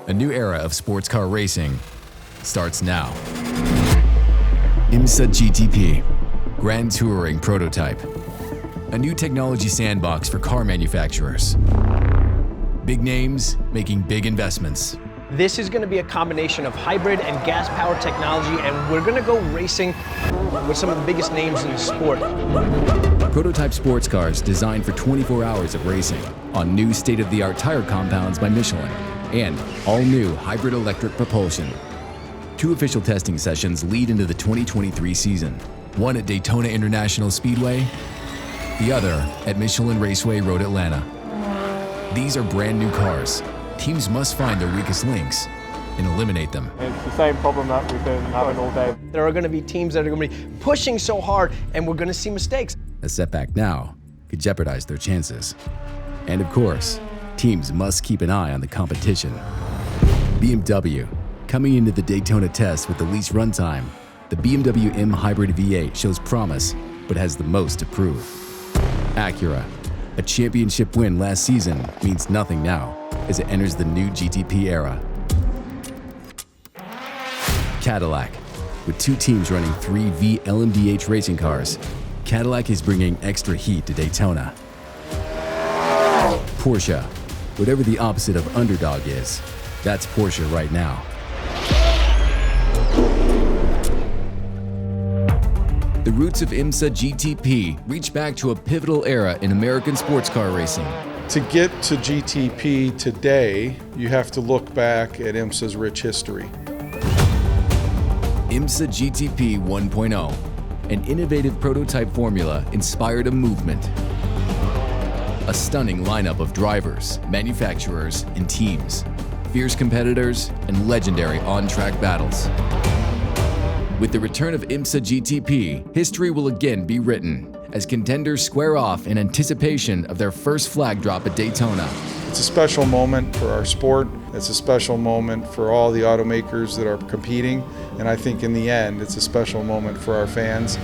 A new era of sports car racing starts now. IMSA GTP, Grand Touring Prototype. A new technology sandbox for car manufacturers. Big names making big investments. This is going to be a combination of hybrid and gas-powered technology, and we're going to go racing with some of the biggest names in the sport. Prototype sports cars designed for 24 hours of racing on new state-of-the-art tire compounds by Michelin and all-new hybrid electric propulsion. 2 official testing sessions lead into the 2023 season. One at Daytona International Speedway, the other at Michelin Raceway Road Atlanta. These are brand new cars. Teams must find their weakest links and eliminate them. It's the same problem that we've been having all day. There are going to be teams that are going to be pushing so hard, and we're going to see mistakes. A setback now could jeopardize their chances. And of course, teams must keep an eye on the competition. BMW, coming into the Daytona test with the least runtime, the BMW M Hybrid V8 shows promise, but has the most to prove. Acura, a championship win last season, means nothing now as it enters the new GTP era. Cadillac, with 2 teams running 3 v-lmdh racing cars, Cadillac is bringing extra heat to Daytona. Porsche, whatever the opposite of underdog is, that's Porsche right now. The roots of IMSA GTP reach back to a pivotal era in American sports car racing. To get to GTP today, you have to look back at IMSA's rich history. IMSA GTP 1.0, an innovative prototype formula inspired a movement. A stunning lineup of drivers, manufacturers, and teams, fierce competitors, and legendary on-track battles. With the return of IMSA GTP, history will again be written as contenders square off in anticipation of their first flag drop at Daytona. It's a special moment for our sport. It's a special moment for all the automakers that are competing. And I think in the end, it's a special moment for our fans.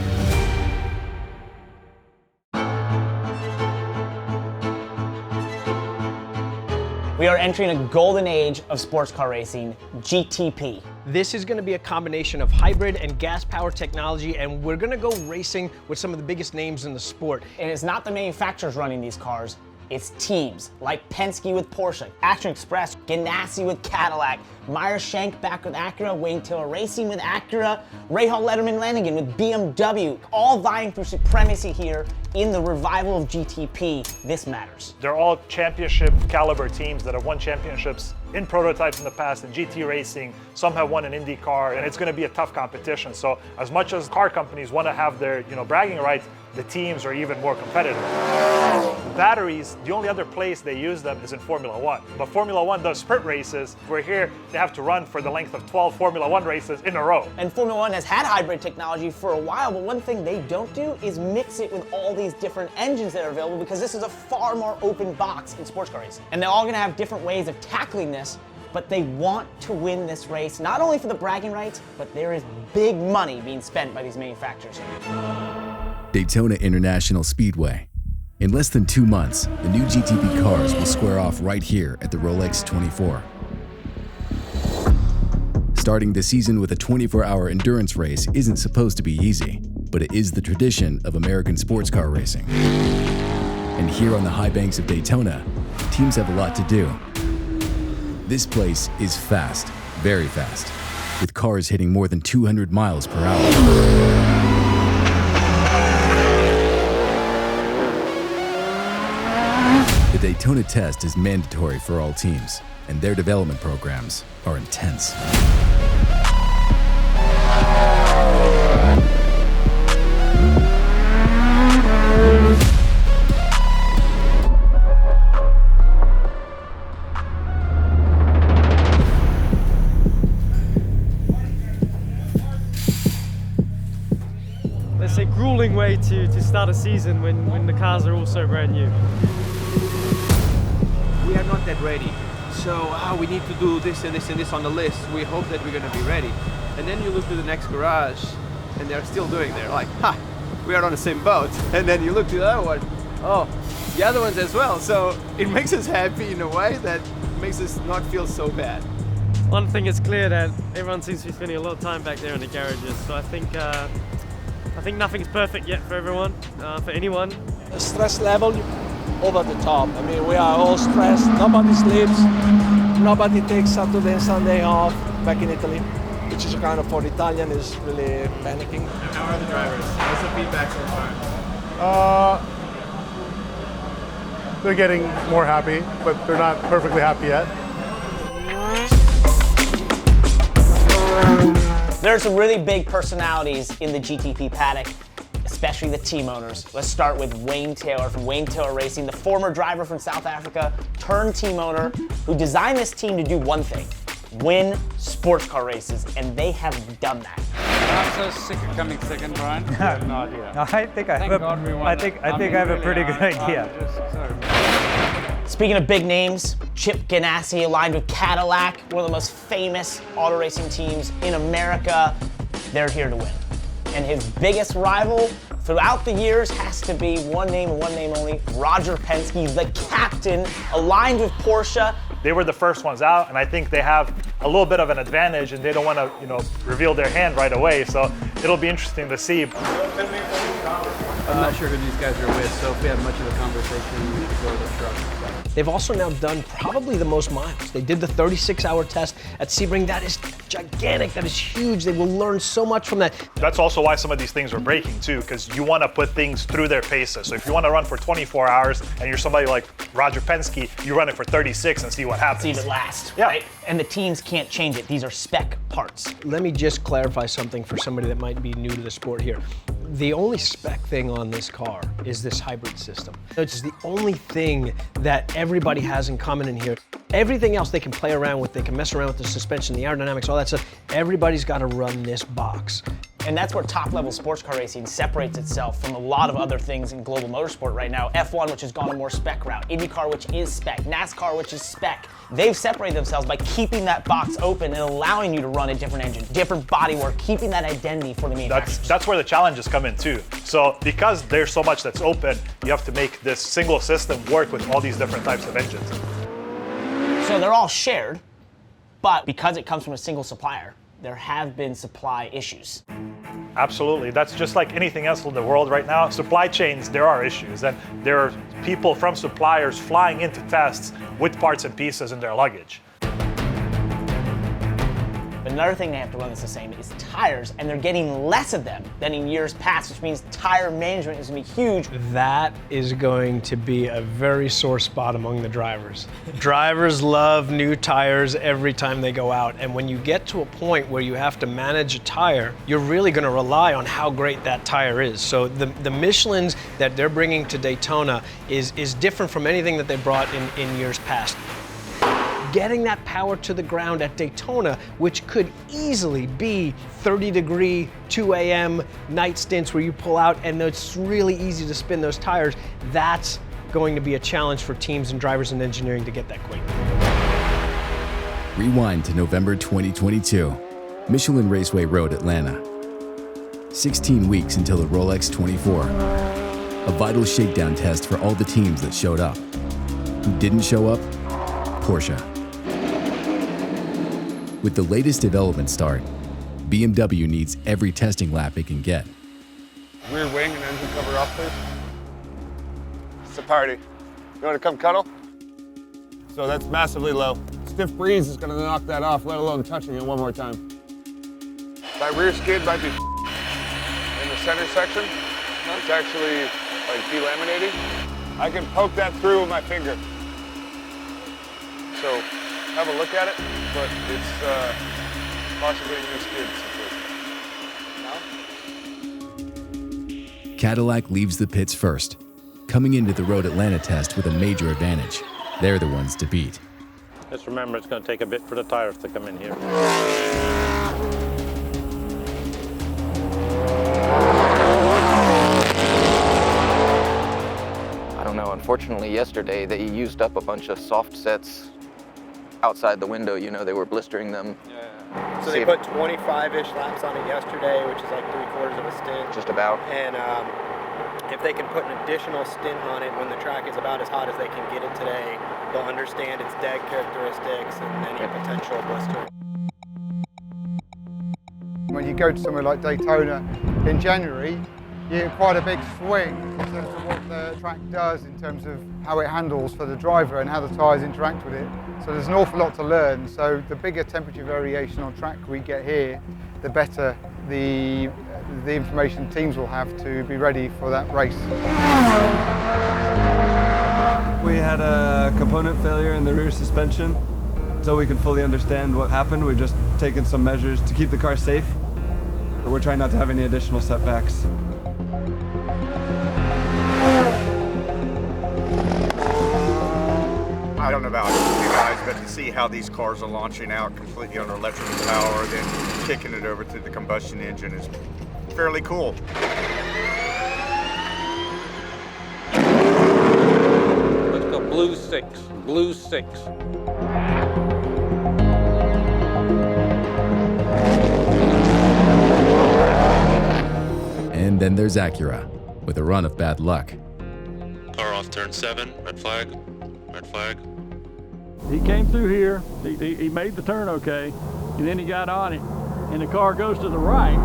We are entering a golden age of sports car racing, GTP. This is going to be a combination of hybrid and gas-powered technology, and we're going to go racing with some of the biggest names in the sport. And it's not the manufacturers running these cars, it's teams like Penske with Porsche, Action Express, Ganassi with Cadillac, Meyer Shank back with Acura, Wayne Taylor Racing with Acura, Rahal Letterman Lanigan with BMW, all vying for supremacy here in the revival of GTP. This matters. They're all championship caliber teams that have won championships in prototypes in the past, in GT racing. Some have won an IndyCar, and it's going to be a tough competition. So as much as car companies want to have their bragging rights, the teams are even more competitive. The batteries, the only other place they use them is in Formula One. But Formula One does sprint races. We're here, they have to run for the length of 12 Formula One races in a row. And Formula One has had hybrid technology for a while, but one thing they don't do is mix it with all these different engines that are available, because this is a far more open box in sports car racing. And they're all going to have different ways of tackling this, but they want to win this race, not only for the bragging rights, but there is big money being spent by these manufacturers. Daytona International Speedway. In less than 2 months, the new GTP cars will square off right here at the Rolex 24. Starting the season with a 24-hour endurance race isn't supposed to be easy, but it is the tradition of American sports car racing. And here on the high banks of Daytona, teams have a lot to do. This place is fast, very fast, with cars hitting more than 200 miles per hour. The Daytona test is mandatory for all teams, and their development programs are intense. It's a grueling way to start a season when the cars are all so brand new. We are not that ready, so we need to do this and this and this on the list. We hope that we're going to be ready. And then you look to the next garage and they're still doing there, like, ha, we are on the same boat. And then you look to the other one, oh, the other ones as well. So it makes us happy in a way that makes us not feel so bad. one thing is clear that everyone seems to be spending a lot of time back there in the garages. So I think nothing's perfect yet for everyone, for anyone. The stress level over the top. I mean, we are all stressed. Nobody sleeps. Nobody takes Saturday and Sunday off back in Italy, which is kind of, for the Italian, is really panicking. How are the drivers? What's the feedback so far? They're getting more happy, but they're not perfectly happy yet. There are some really big personalities in the GTP paddock, especially the team owners. Let's start with Wayne Taylor from Whelen Taylor Racing, the former driver from South Africa, turned team owner, who designed this team to do one thing: win sports car races, and they have done that. I'm so sick of coming second, Brian. I have no idea. No, I think I have a pretty good idea. Speaking of big names, Chip Ganassi aligned with Cadillac, one of the most famous auto racing teams in America. They're here to win. And his biggest rival throughout the years has to be one name and one name only: Roger Penske, the captain, aligned with Porsche. They were the first ones out, and I think they have a little bit of an advantage, and they don't want to, reveal their hand right away. So it'll be interesting to see. I'm not sure who these guys are with, so if we have much of a conversation, we should go to the truck. They've also now done probably the most miles. They did the 36-hour test at Sebring. That is gigantic, that is huge. They will learn so much from that. That's also why some of these things are breaking too, because you want to put things through their paces. So if you want to run for 24 hours and you're somebody like Roger Penske, you run it for 36 and see what happens. See if it lasts, yeah. Right? And the teams can't change it. These are spec parts. Let me just clarify something for somebody that might be new to the sport here. The only spec thing on this car is this hybrid system. It's the only thing that everybody has in common in here. Everything else they can play around with, they can mess around with the suspension, the aerodynamics, all that stuff. Everybody's got to run this box. And that's where top-level sports car racing separates itself from a lot of other things in global motorsport right now. F1, which has gone a more spec route. IndyCar, which is spec. NASCAR, which is spec. They've separated themselves by keeping that box open and allowing you to run a different engine, different bodywork, keeping that identity for the manufacturers. That's where the challenges come in too. So because there's so much that's open, you have to make this single system work with all these different types of engines. So they're all shared, but because it comes from a single supplier, there have been supply issues. Absolutely. That's just like anything else in the world right now. Supply chains, there are issues, and there are people from suppliers flying into tests with parts and pieces in their luggage. Another thing they have to run that's the same is tires, and they're getting less of them than in years past, which means tire management is going to be huge. That is going to be a very sore spot among the drivers. Drivers love new tires every time they go out, and when you get to a point where you have to manage a tire, you're really going to rely on how great that tire is. So the Michelins that they're bringing to Daytona is different from anything that they brought in years past. Getting that power to the ground at Daytona, which could easily be 30-degree, 2 a.m. night stints where you pull out and it's really easy to spin those tires, that's going to be a challenge for teams and drivers and engineering to get that quick. Rewind to November 2022, Michelin Raceway Road, Atlanta. 16 weeks until the Rolex 24. A vital shakedown test for all the teams that showed up. Who didn't show up? Porsche. With the latest development start, BMW needs every testing lap it can get. Rear wing and engine cover up, please. It's a party. You want to come cuddle? So that's massively low. Stiff breeze is going to knock that off, let alone touching it one more time. My rear skid might be in the center section. It's actually like delaminating. I can poke that through with my finger. So have a look at it, but it's possibly a new skid situation. Cadillac leaves the pits first, coming into the Road Atlanta test with a major advantage. They're the ones to beat. Just remember, it's going to take a bit for the tires to come in here. I don't know, unfortunately yesterday they used up a bunch of soft sets outside the window, they were blistering them. Yeah. So they put 25-ish laps on it yesterday, which is like 3/4 of a stint. Just about. And if they can put an additional stint on it when the track is about as hot as they can get it today, they'll understand its dead characteristics and any potential blister. When you go to somewhere like Daytona in January, you get quite a big swing in terms of what the track does, in terms of how it handles for the driver and how the tyres interact with it. So there's an awful lot to learn. So the bigger temperature variation on track we get here, the better the information teams will have to be ready for that race. We had a component failure in the rear suspension. So we can fully understand what happened, we've just taken some measures to keep the car safe. We're trying not to have any additional setbacks. I don't know about you guys, but to see how these cars are launching out completely on electrical power, then kicking it over to the combustion engine is fairly cool. Let's go blue 6, blue 6. And then there's Acura, with a run of bad luck. Car off turn 7, red flag, red flag. He came through here, he made the turn okay, and then he got on it, and the car goes to the right,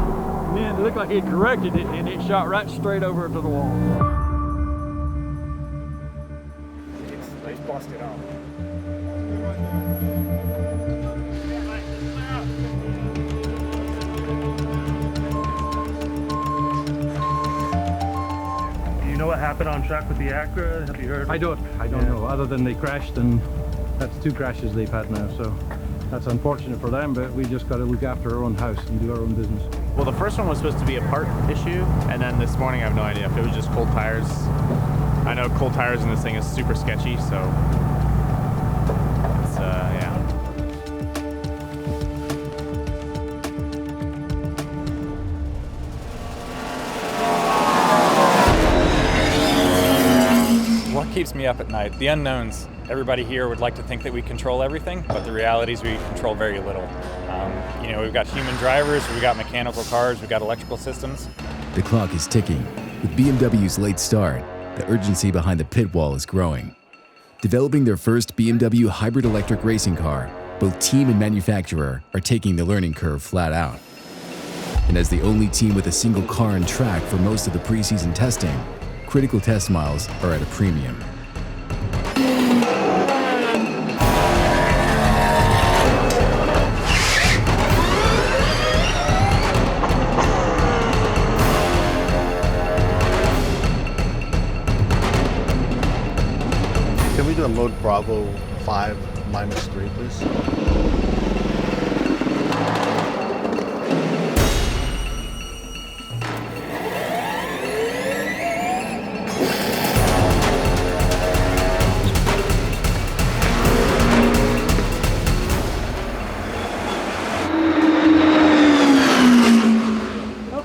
and then it looked like he had corrected it, and it shot right straight over to the wall. It's busted out. You know what happened on track with the Acura? Have you heard? I don't know, other than they crashed, and that's 2 crashes they've had now, so that's unfortunate for them, but we just got to look after our own house and do our own business. Well, the first one was supposed to be a part issue, and then this morning I have no idea if it was just cold tires. I know cold tires in this thing is super sketchy, so it's, yeah. What keeps me up at night? The unknowns. Everybody here would like to think that we control everything, but the reality is we control very little. You know, we've got human drivers, we've got mechanical cars, we've got electrical systems. The clock is ticking. With BMW's late start, the urgency behind the pit wall is growing. Developing their first BMW hybrid electric racing car, both team and manufacturer are taking the learning curve flat out. And as the only team with a single car on track for most of the preseason testing, critical test miles are at a premium. Can we do a mode Bravo 5-3, please?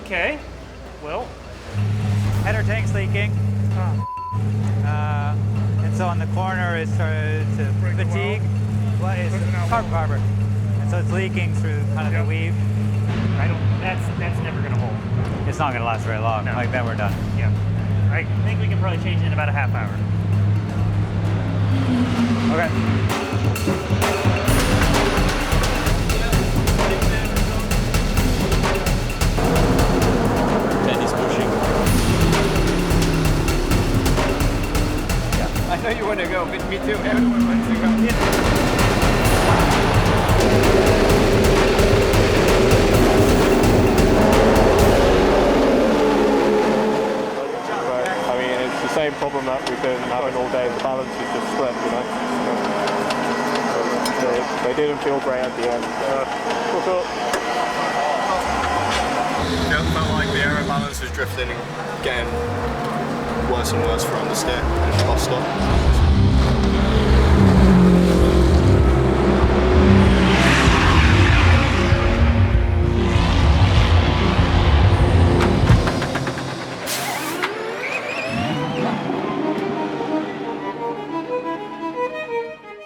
Okay, well, header tank's leaking. And so on the corner it started to fatigue. Well, it's carbon fiber. And so it's leaking through kind of the weave. That's never gonna hold. It's not gonna last very long. No. Like then we're done. Yeah. I think we can probably change it in about a half hour. Okay. I know you want to go, but me too. Everyone wants to go. But, I mean, it's the same problem that we've been having all day. The balance is just split, you know. They didn't feel great at the end. It felt like the aero balance was drifting and getting worse and worse from the stick and the bus stop.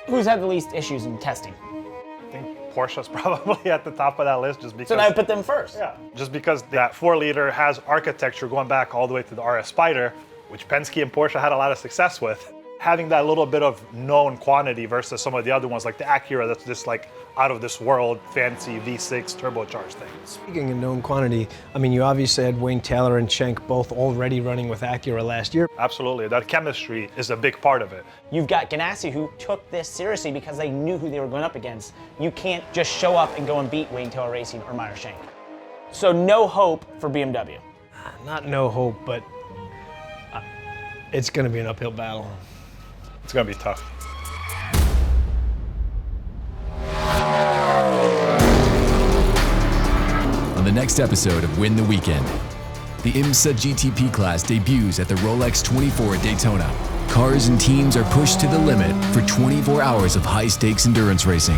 Who's had the least issues in testing? I think Porsche's probably at the top of that list just because. So now put them first. Yeah. Just because that 4-liter has architecture going back all the way to the RS Spider, which Penske and Porsche had a lot of success with, having that little bit of known quantity versus some of the other ones like the Acura that's just like out of this world fancy V6 turbocharged thing. Speaking of known quantity, I mean, you obviously had Wayne Taylor and Shank both already running with Acura last year. Absolutely, that chemistry is a big part of it. You've got Ganassi who took this seriously because they knew who they were going up against. You can't just show up and go and beat Wayne Taylor Racing or Meyer Shank. So no hope for BMW. Not no hope, but it's going to be an uphill battle. It's going to be tough. On the next episode of Win the Weekend, the IMSA GTP class debuts at the Rolex 24 at Daytona. Cars and teams are pushed to the limit for 24 hours of high-stakes endurance racing.